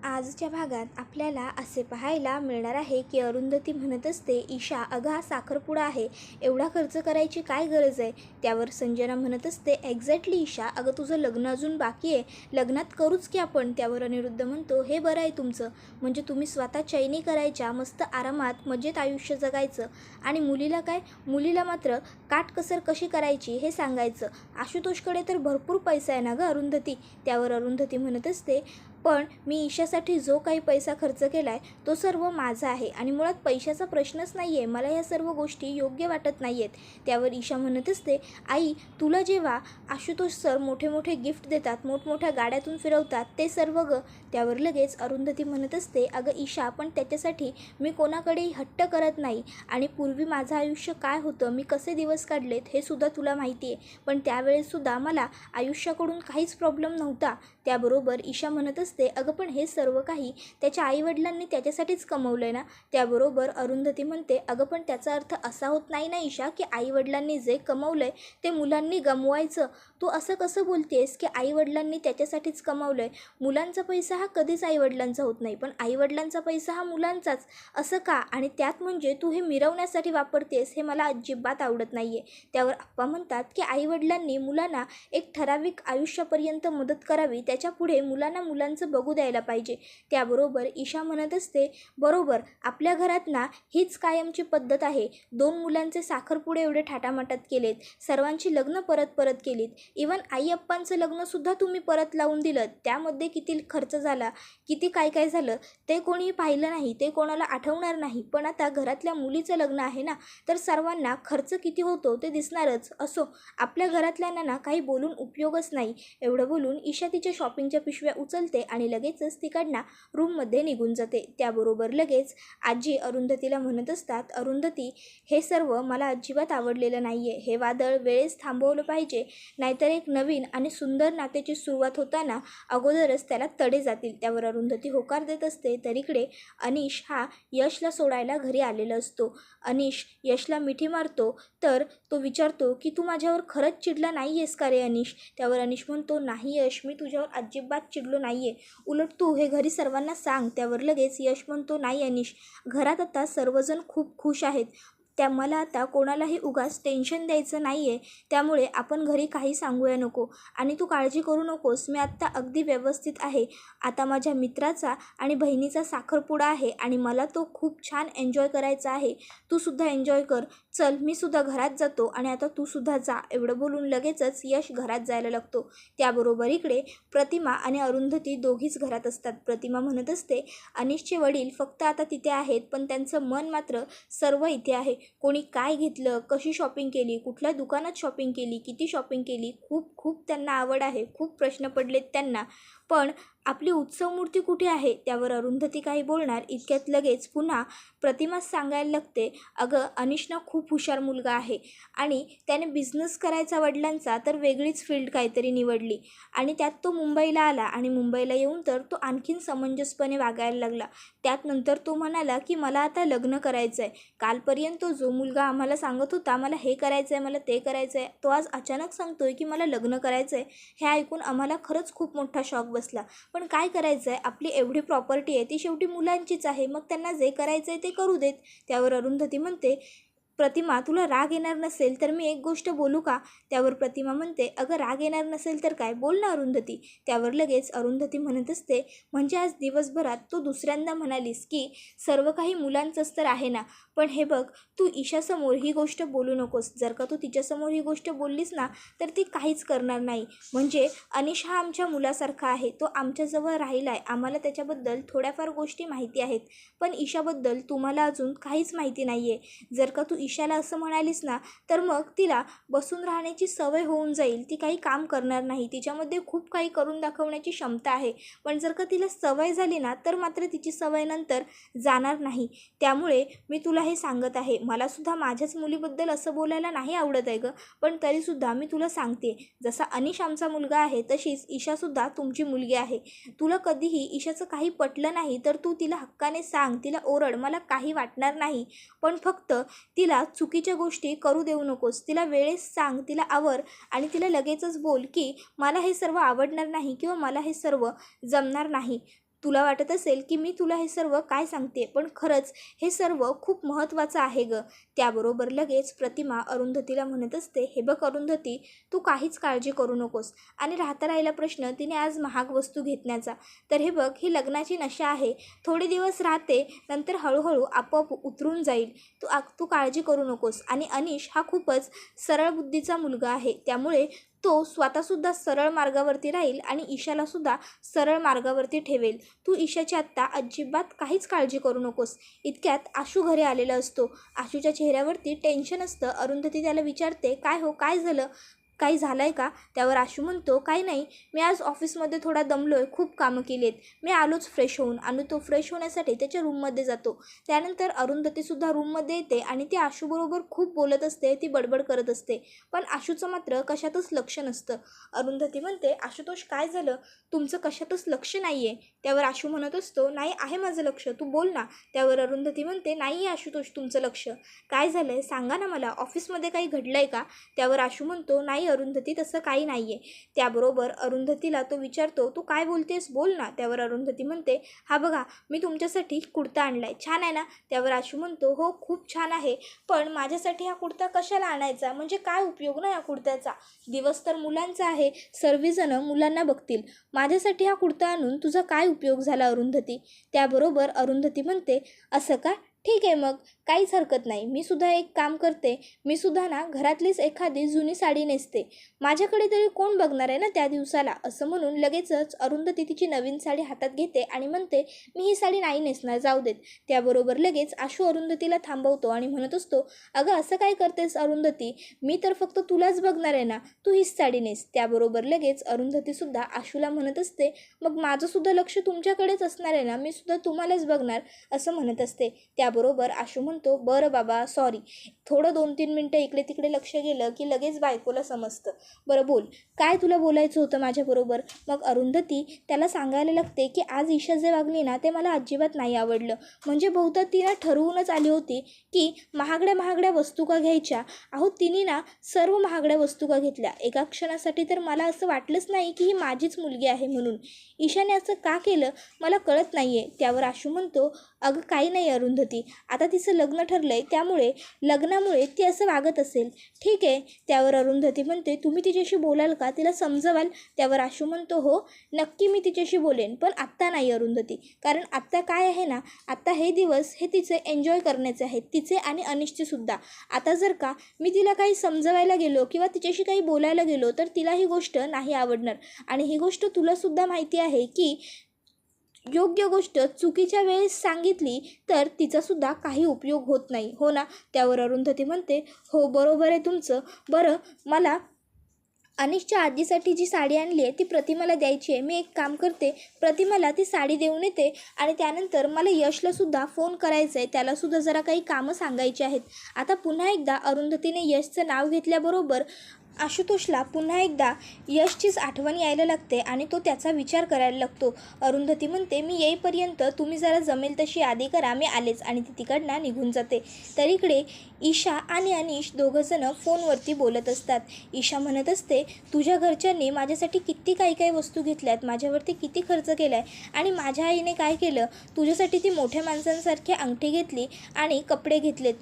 आजच्या भागात आपल्याला असे पाहायला मिळणार आहे की अरुंधती म्हणत असते, ईशा अगं हा साखरपुडा आहे, एवढा खर्च करायची काय गरज आहे. त्यावर संजना म्हणत असते, एक्झॅक्टली ईशा, अगं तुझं लग्न अजून बाकी आहे, लग्नात करूच की आपण. त्यावर अनिरुद्ध म्हणतो, हे बरं आहे तुमचं, म्हणजे तुम्ही स्वतः चैनी करायच्या, मस्त आरामात मजेत आयुष्य जगायचं, आणि मुलीला काय, मुलीला मात्र काटकसर कशी करायची हे सांगायचं. आशुतोषकडे तर भरपूर पैसा आहे ना गं अरुंधती. त्यावर अरुंधती म्हणत असते, पण मी ईशासाठी जो काही पैसा खर्च केला आहे तो सर्व माझा आहे, आणि मुळात पैशाचा प्रश्नच नाही आहे, मला या सर्व गोष्टी योग्य वाटत नाही आहेत. त्यावर ईशा म्हणत असते, आई तुला जेव्हा आशुतोष सर मोठे मोठे गिफ्ट देतात, मोठमोठ्या गाड्यातून फिरवतात, ते सर्व गं. त्यावर लगेच अरुंधती म्हणत असते, अगं ईशा, पण त्याच्यासाठी मी कोणाकडेही हट्ट करत नाही, आणि पूर्वी माझं आयुष्य काय होतं, मी कसे दिवस काढलेत हे सुद्धा तुला माहिती आहे, पण त्यावेळेससुद्धा मला आयुष्याकडून काहीच प्रॉब्लेम नव्हता. त्याबरोबर ईशा म्हणत असते, अगं पण हे सर्व काही त्याच्या आईवडिलांनी त्याच्यासाठीच कमवलं आहे ना. त्याबरोबर अरुंधती म्हणते, अगं पण त्याचा अर्थ असा होत नाही ना ईशा की आईवडिलांनी जे कमवलं आहे ते मुलांनी गमवायचं. तू असं कसं बोलतेस की आईवडिलांनी त्याच्यासाठीच कमवलं आहे. मुलांचा पैसा हा कधीच आईवडिलांचा होत नाही, पण आईवडिलांचा पैसा हा मुलांचाच. असं का, आणि त्यात म्हणजे तू हे मिरवण्यासाठी वापरतेस, हे मला अजिबात आवडत नाही आहे. त्यावर आप्पा म्हणतात की आईवडिलांनी मुलांना एक ठराविक आयुष्यापर्यंत मदत करावी, त्याच्या पुढे मुलांना मुलांचं बघू द्यायला पाहिजे. त्याबरोबर ईशा म्हणत असते, बरोबर, आपल्या घरात ना हीच कायमची पद्धत आहे. 2 मुलांचे साखरपुडे एवढे थाटामाटात केलेत, सर्वांची लग्न परत परत केलीत, इवन आई अप्पांचं लग्नसुद्धा तुम्ही परत लावून दिलं, त्यामध्ये किती खर्च झाला, किती काय काय झालं ते कोणीही पाहिलं नाही, ते कोणाला आठवणार नाही. पण आता घरातल्या मुलीचं लग्न आहे ना, तर सर्वांना खर्च किती होतो ते दिसणारच. असो, आपल्या घरातल्यांना ना काही बोलून उपयोगच नाही. एवढं बोलून ईशा तिच्या शॉपिंगच्या पिशव्या उचलते आणि लगेचच तिकडनं रूममध्ये निघून जाते. त्याबरोबर लगेच आजी अरुंधतीला म्हणत असतात, अरुंधती, हे सर्व मला अजिबात आवडलेलं नाही आहे, हे वादळ वेळेस थांबवलं पाहिजे, नाहीतर एक नवीन आणि सुंदर नात्याची सुरुवात होताना अगोदरच त्याला तडे जातील. त्यावर अरुंधती होकार देत असते. तर इकडे अनिश हा यशला सोडायला घरी आलेला असतो. अनिश यशला मिठी मारतो, तर तो विचारतो की तू माझ्यावर खरंच चिडला नाही आहेस का रे अनिश. त्यावर अनिश म्हणतो, नाही यश, मी तुझ्यावर अजिबात चिडलो नाही आहे, उलट तू हे घरी सर्वांना सांग. त्यावर लगेच यश म्हणतो, नाही अनिश, घरात आता सर्वजण खूप खुश आहेत, मला आता कोणालाही उगाच टेन्शन द्यायचं नाही आहे, त्यामुळे आपण घरी काही सांगूया नको, आणि तू काळजी करू नकोस, मी आत्ता अगदी व्यवस्थित आहे. आता माझ्या मित्राचा आणि बहिणीचा साखरपुडा आहे, आणि मला तो खूप छान एन्जॉय करायचा आहे, तू सुद्धा एन्जॉय कर. चल, मी सुद्धा घरात जातो, आणि आता तू सुद्धा जा. एवढं बोलून लगेचच यश घरात जायला लागतो. त्याबरोबर इकडे प्रतिमा आणि अरुंधती दोघीच घरात असतात. प्रतिमा म्हणत असते, अनिशचे वडील फक्त आता तिथे आहेत, पण त्यांचं मन मात्र सर्व इथे आहे. कोणी काय घेतलं, कशी शॉपिंग केली, कुठल्या दुकानात शॉपिंग केली, किती शॉपिंग केली, खूप खूप त्यांना आवड आहे, खूप प्रश्न पडलेत त्यांना. पण आपली उत्सव मूर्ती कुठे आहे. त्यावर अरुंधती काही बोलणार इतक्यात लगेच पुन्हा प्रतिमाच सांगायला लागते, अगं अनिश खूप हुशार मुलगा आहे, आणि त्याने बिझनेस करायचा वडिलांचा, तर वेगळीच फील्ड काहीतरी निवडली, आणि त्यात तो मुंबईला आला, आणि मुंबईला येऊन तर तो आणखीन समंजसपणे वागायला लागला. त्यात नंतर तो म्हणाला की मला आता लग्न करायचं आहे. कालपर्यंत जो मुलगा आम्हाला सांगत होता मला हे करायचं आहे, मला ते करायचं आहे, तो आज अचानक सांगतोय की मला लग्न करायचं आहे. हे ऐकून आम्हाला खरंच खूप मोठा शॉक बसला, पण काय करायचं आहे, आपली एवढी प्रॉपर्टी आहे, ती शेवटी मुलांचीच आहे, मग त्यांना जे करायचं आहे ते करू देत. त्यावर अरुंधती म्हणते, प्रतिमा, तुला राग येणार नसेल तर मी एक गोष्ट बोलू का. त्यावर प्रतिमा म्हणते, अगं राग येणार नसेल तर काय, बोल ना अरुंधती. त्यावर लगेच अरुंधती म्हणत असते, म्हणजे आज दिवसभरात तू दुसऱ्यांदा म्हणालीस की सर्व काही मुलांचंच तर आहे ना, पण हे बघ, तू ईशासमोर ही गोष्ट बोलू नकोस. जर का तू तिच्यासमोर ही गोष्ट बोललीस ना, तर ती काहीच करणार नाही. म्हणजे अनिश हा आमच्या मुलासारखा आहे, तो आमच्याजवळ राहिला आहे, आम्हाला त्याच्याबद्दल थोड्याफार गोष्टी माहिती आहेत, पण ईशाबद्दल तुम्हाला अजून काहीच माहिती नाही आहे. जर का तू ईशाला असं म्हणालीस ना, तर मग तिला बसून राहण्याची सवय होऊन जाईल, ती काही काम करणार नाही, तिच्यामध्ये खूप काही करून दाखवण्याची क्षमता आहे, पण जर का तिला सवय झाली ना, तर मात्र तिची सवय नंतर जाणार नाही. त्यामुळे मी तुला हे सांगत आहे, मलासुद्धा माझ्याच मुलीबद्दल असं बोलायला नाही आवडत आहे गं, पण तरीसुद्धा मी तुला सांगते, जसा अनिश आमचा मुलगा आहे तशीच ईशासुद्धा तुमची मुलगी आहे. तुला कधीही ईशाचं काही पटलं नाही तर तू तिला हक्काने सांग, तिला ओरड, मला काही वाटणार नाही, पण फक्त तिला चुकीच्या गोष्टी करू देऊ नकोस. तिला वेळेस सांग, तिला आवर, आणि तिला लगेचच बोल की मला हे सर्व आवडणार नाही किंवा मला हे सर्व जमणार नाही. तुला वाटत असेल की मी तुला हे सर्व काय सांगते, पण खरंच हे सर्व खूप महत्त्वाचं आहे गं. त्याबरोबर लगेच प्रतिमा अरुंधतीला म्हणत असते, हे बघ अरुंधती, तू काहीच काळजी करू नकोस. आणि राहता राहिला प्रश्न तिने आज महाग वस्तू घेतण्याचा. तर हे बघ, ही लग्नाची नशा आहे. थोडे दिवस राहते, नंतर हळूहळू आपोआप उतरून जाईल. तू काळजी करू नकोस. आणि अनिश हा खूपच सरळ बुद्धीचा मुलगा आहे, त्यामुळे तो स्वतःसुद्धा सरळ मार्गावरती राहील आणि ईशालासुद्धा सरळ मार्गावरती ठेवेल. तू ईशाची आत्ता अजिबात काहीच काळजी करू नकोस. इतक्यात आशू घरी आलेला असतो. आशूच्या चेहऱ्यावरती टेन्शन असतं. अरुंधती त्याला विचारते, काय हो, काय झालं, काही झालं आहे का? त्यावर आशू म्हणतो, काही नाही, मी आज ऑफिसमध्ये थोडा दमलो आहे, खूप कामं केली आहेत, मी आलोच फ्रेश होऊन. आणि तो फ्रेश होण्यासाठी त्याच्या रूममध्ये जातो. त्यानंतर अरुंधतीसुद्धा रूममध्ये येते आणि ती आशूबरोबर खूप बोलत असते, ती बडबड करत असते. पण आशूचं मात्र कशातच लक्ष नसतं. अरुंधती म्हणते, आशुतोष काय झालं, तुमचं कशातच लक्ष नाही आहे. त्यावर आशू म्हणत असतो, नाही आहे माझं लक्ष, तू बोल ना. त्यावर अरुंधती म्हणते, नाही आहे आशुतोष तुमचं लक्ष, काय झालं आहे सांगा ना मला, ऑफिसमध्ये काही घडलं आहे का? त्यावर आशू म्हणतो, नाही अरुंधती, तसं काही नाही आहे. त्याबरोबर अरुंधतीला तो विचारतो, तू काय बोलतेस, बोल ना. त्यावर अरुंधती म्हणते, हा बघा, मी तुमच्यासाठी कुर्ता आणला आहे, छान आहे ना. त्यावर आशू म्हणतो, हो खूप छान आहे, पण माझ्यासाठी हा कुर्ता कशाला आणायचा, म्हणजे काय उपयोग ना या कुर्त्याचा, दिवस तर मुलांचा आहे, सर्वजणं मुलांना बघतील, माझ्यासाठी हा कुर्ता आणून तुझा काय उपयोग झाला अरुंधती. त्याबरोबर अरुंधती म्हणते, असं का, ठीक आहे मग, काहीच हरकत नाही, मी सुद्धा एक काम करते, मी सुद्धा ना घरातलीच एखादी जुनी साडी नेसते, माझ्याकडे तरी कोण बघणार आहे ना त्या दिवसाला. असं म्हणून लगेचच अरुंधती तिची नवीन साडी हातात घेते आणि म्हणते, मी ही साडी नाही नेसणार, जाऊ देत. त्याबरोबर लगेच आशू अरुंधतीला थांबवतो आणि म्हणत असतो, अगं असं काय करतेस अरुंधती, मी तर फक्त तुलाच बघणार आहे ना, तू हीच साडी नेस. त्याबरोबर लगेच अरुंधतीसुद्धा आशूला म्हणत असते, मग माझंसुद्धा लक्ष तुमच्याकडेच असणार आहे ना, मी सुद्धा तुम्हालाच बघणार, असं म्हणत असते. त्याबरोबर आशू म्हणतो, बरं बाबा, सॉरी. थोडं 2-3 मिनटं इकडे तिकडे लक्ष गेलं की लगेच बायकोला समजतं. बरं बोल, काय तुला बोलायचं होतं माझ्याबरोबर. मग अरुंधती त्याला सांगायला लागते की आज ईशा जे वागली ना ते मला अजिबात नाही आवडलं. म्हणजे बहुधा तिनं ठरवूनच आली होती की महागड्या महागड्या वस्तू का घ्यायच्या. अहो तिने ना सर्व महागड्या वस्तू का घेतल्या. एका क्षणासाठी तर मला असं वाटलंच नाही की ही माझीच मुलगी आहे म्हणून. ईशाने असं का केलं मला कळत नाही आहे. त्यावर आशू म्हणतो, अगं काही नाही अरुंधती, आता तिचं लग्न ठरलं आहे, त्यामुळे लग्नामुळे ती असं वागत असेल, ठीक आहे. त्यावर अरुंधती म्हणते, तुम्ही तिच्याशी बोलाल का, तिला समजवाल. त्यावर आशू म्हणतो, हो नक्की मी तिच्याशी बोलेन, पण आत्ता नाही अरुंधती, कारण आत्ता काय आहे ना, आत्ता हे दिवस हे तिचे एन्जॉय करण्याचे आहेत, तिचे आणि अनिशचे सुद्धा. आता जर का मी तिला काही समजवायला गेलो किंवा तिच्याशी काही बोलायला गेलो तर तिला ही गोष्ट नाही आवडणार. आणि ही गोष्ट तुलासुद्धा माहिती आहे की योग्य गोष्ट चुकीच्या वेळेस सांगितली तर तिचासुद्धा काही उपयोग होत नाही, हो ना. त्यावर अरुंधती म्हणते, हो बरोबर आहे तुमचं. बरं, मला अनिशच्या आजीसाठी जी साडी आणली आहे ती प्रतिमाला द्यायची आहे. मी एक काम करते, प्रतिमाला ती साडी देऊन येते आणि त्यानंतर मला यशलासुद्धा फोन करायचं आहे, त्यालासुद्धा जरा काही कामं सांगायची आहेत. आता पुन्हा एकदा अरुंधतीने यशचं नाव घेतल्याबरोबर आशुतोषला पुन्हा एकदा यशचीच आठवण यायला लागते आणि तो त्याचा विचार करायला लागतो. अरुंधती म्हणते, मी येईपर्यंत तुम्ही जरा जमेल तशी यादी करा, मी आलेच. आणि ती तिकडनं निघून जाते. तर इकडे ईशा आणि अनिश दोघंजणं फोनवरती बोलत असतात. ईशा म्हणत असते, तुझ्या घरच्यांनी माझ्यासाठी किती काही काही वस्तू घेतल्यात, माझ्यावरती किती खर्च केला आहे, आणि माझ्या आईने काय केलं, तुझ्यासाठी ती मोठ्या माणसांसारखी अंगठी घेतली आणि कपडे घेतलेत.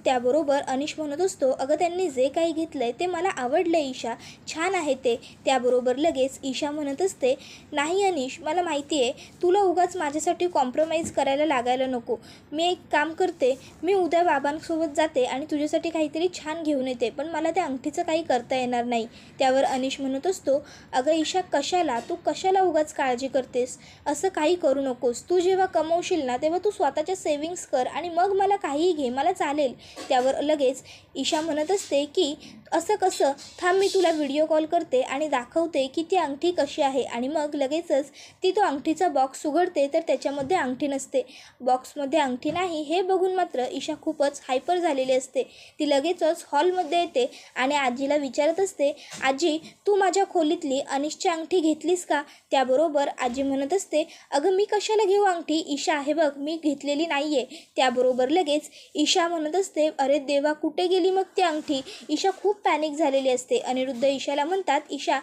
त्याबरोबर अनिश म्हणत असतो, अगं त्यांनी जे काही घेतलं आहे ते मला आवडलं ईशा, छान आहे ते. त्याबरोबर लगेच ईशा म्हणत असते, नाही अनिश, मला माहिती आहे तुला उगाच माझ्यासाठी कॉम्प्रोमाइज करायला लागायला नको. मी एक काम करते, मी उद्या बाबांसोबत जाते आणि तुझ्यासाठी काहीतरी छान घेऊन येते, पण मला त्या अंगठीचं काही करता येणार नाही. त्यावर अनिश म्हणत असतो, अगं ईशा कशाला, तू कशाला उगाच काळजी करतेस, असं काही करू नकोस. तू जेव्हा कमवशील ना तेव्हा तू स्वतःच्या सेविंग्स कर आणि मग मला काहीही घे, मला चालेल. त्यावर लगेच ईशा म्हणत असते की असं कसं, थांब मी तुला व्हिडिओ कॉल करते आणि दाखवते की ती अंगठी कशी आहे. आणि मग लगेचच ती तो अंगठीचा बॉक्स उघडते तर त्याच्यामध्ये अंगठी नसते. बॉक्समध्ये अंगठी नाही हे बघून मात्र ईशा खूपच हायपर झालेली असते. ती लगेचच हॉलमध्ये येते आणि आजीला विचारत असते, आजी तू माझ्या खोलीतली अनिशची अंगठी घेतलीस का. त्याबरोबर आजी म्हणत असते, अगं मी कशाला घेऊ अंगठी ईशा, हे बघ मी घेतलेली नाही आहे. त्याबरोबर लगेच ईशा म्हणत असते, अरे देवा कुठे गेली मग ती अंगठी. ईशा खूप पॅनिक झालेली असते. अनिरुद्ध ईशाला म्हणतात, ईशा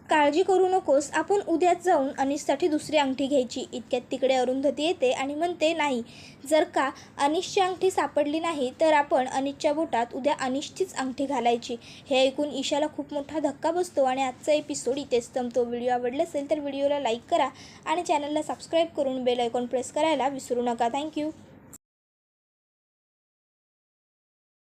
काळजी करू नकोस, आपण उद्याच जाऊन अनिशसाठी दुसरी अंगठी घ्यायची. इतक्यात तिकडे अरुंधती येते आणि म्हणते, नाही, जर का अनिशची अंगठी सापडली नाही तर आपण अनिशच्या बोटात उद्या अनिशचीच अंगठी घालायची. हे ऐकून ईशाला खूप मोठा धक्का बसतो आणि आजचा एपिसोड इथेच संपतो. व्हिडिओ आवडला असेल तर व्हिडिओला लाईक करा आणि चॅनलला सबस्क्राईब करून बेल आयकॉन प्रेस करायला विसरू नका. थँक्यू.